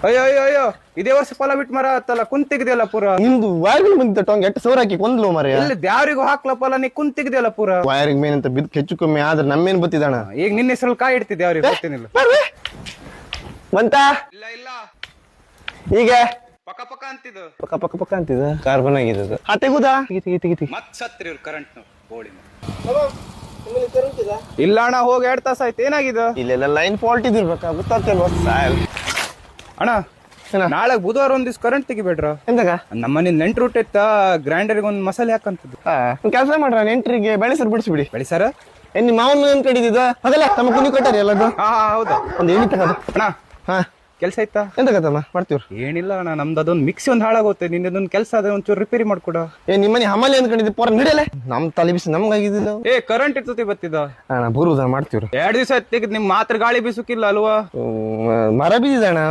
ಅಯ್ಯೋ ಅಯ್ಯೋ ಅಯ್ಯೋ ಇದೇ ವರ್ಷ ಫಲ ಬಿಟ್ಟು ಮರ ಆತಲ್ಲ ಕುಂತಿಗಿದೆಯಲ್ಲ ಪೂರ ನಿಮ್ದು ವೈರ್ಗಳು ಬಂದಿದ್ದ ಟೊಂಗ್ ಎಟ್ಟು ಸೌರ್ ಹಾಕಿ ಕೊಂದ್ಲು ಮರ ಇಲ್ಲಿ ದ್ಯಾವ್ರಿಗೂ ಹಾಕ್ಲ ಫಲ ನೀ ಕುಂತಿಗಿದೆಯಲ್ಲ ಪೂರ ವೈರಿಂಗ್ ಮೇನ್ ಅಂತ ಬಿದ್ ಹೆಚ್ಚು ಕಮ್ಮಿ ಆದ್ರೆ ನಮ್ಮೇನ್ ಬತ್ತಿದಣ ಈಗ ನಿನ್ನ ಹೆಸರಲ್ಲಿ ಕಾಯಿ ಇಡ್ತಿದ್ದೆ ಅವ್ರಿಗೆ ಗೊತ್ತೇನಿಲ್ಲ ಬಂತ ಇಲ್ಲ ಇಲ್ಲ ಈಗ ಪಕ್ಕ ಪಕ್ಕ ಅಂತಿದ್ದು ಪಕ್ಕ ಪಕ್ಕ ಪಕ್ಕ ಅಂತಿದ ಕಾರ್ಬನ್ ಆಗಿದೆ ತೆಗುದಾ ತೆಗಿತಿ ಮತ್ ಸತ್ರಿ ಇವ್ರು ಕರೆಂಟ್ ಬೋಳಿ ಇಲ್ಲ ಅಣ್ಣ ಹೋಗಿ 2 ತಾಸ ಆಯ್ತು ಏನಾಗಿದೆ ಇಲ್ಲೆಲ್ಲ ಲೈನ್ ಫಾಲ್ಟ್ ಇದಿರ್ಬೇಕಾ ಗೊತ್ತಾಗ್ತಿಲ್ವಾ ಸಾಯಲ್ ಅಣ್ಣ ನಾಳೆ ಬುಧವಾರ ಒಂದ್ ದಿವ್ಸ ಕರೆಂಟ್ ತೆಗಿಬೇಡ್ರ ಎಂದಾಗ ನಮ್ಮನೆ ನೆಂಟ್ ರೂಟ್ ಇತ್ತ ಗ್ರೈಂಡರ್ಗೆ ಒಂದ್ ಮಸಾಲೆ ಹಾಕಂತದ್ದು ಕೆಲಸ ಮಾಡ್ರ ನೆಂಟ್ರಿಗೆ ಬೆಳೆಸರ್ ಬಿಡಿಸ್ಬಿಡಿ ಬೆಳಿ ಸರ್ ಏನ್ ನಿಮ್ಮ ಮಾವನ್ ಏನ್ ಕಡಿದಿದ ಅದಲ್ಲ ತಮ್ಮ ಕುನಿ ಕೊಟ್ಟಾರಿ ಎಲ್ಲದು ಹಾ ಹೌದಾ ಒಂದ್ ಏನಿ ತಗದು ಅಣ್ಣ ಹಾ ಕೆಲ್ಸ ಆಯ್ತಾ ಎಂತಕತ್ತಮ್ಮ ಮಾಡ್ತೀವ್ರಿ ಏನಿಲ್ಲ ಅಣ್ಣ ನಮ್ದು ಅದೊಂದು ಮಿಕ್ಸಿ ಒಂದ್ ಹಾಳಾಗೋತೆ ನಿಂದೊಂದು ಕೆಲಸ ಅದ ಒಂಚೂರು ರಿಪೇರಿ ಮಾಡ್ಕೊಡ ನಿಮ್ಮನೆ ಹಮಲಿ ಅನ್ಕೊಂಡಿದ್ದೆ ಪೋರ ನಡಿಯಲ್ಲ ನಮ್ ತಲೆ ಬಿಸಿ ನಮ್ಗಾಗಿದ್ದಿಲ್ಲ ಏ ಕರೆಂಟ್ ಇರ್ತತಿ ಬತ್ತಿದ ಅಣ್ಣ ಬರುವುದ ಮಾಡ್ತೀವ್ರಿ 2 ದಿವಸ ತೆಗೆದ್ ನಿಮ್ ಮಾತ್ರ ಗಾಳಿ ಬೀಸುಕಿಲ್ಲ ಅಲ್ವಾ ಮರ ಬಿದ್ದಿದಣ್ಣ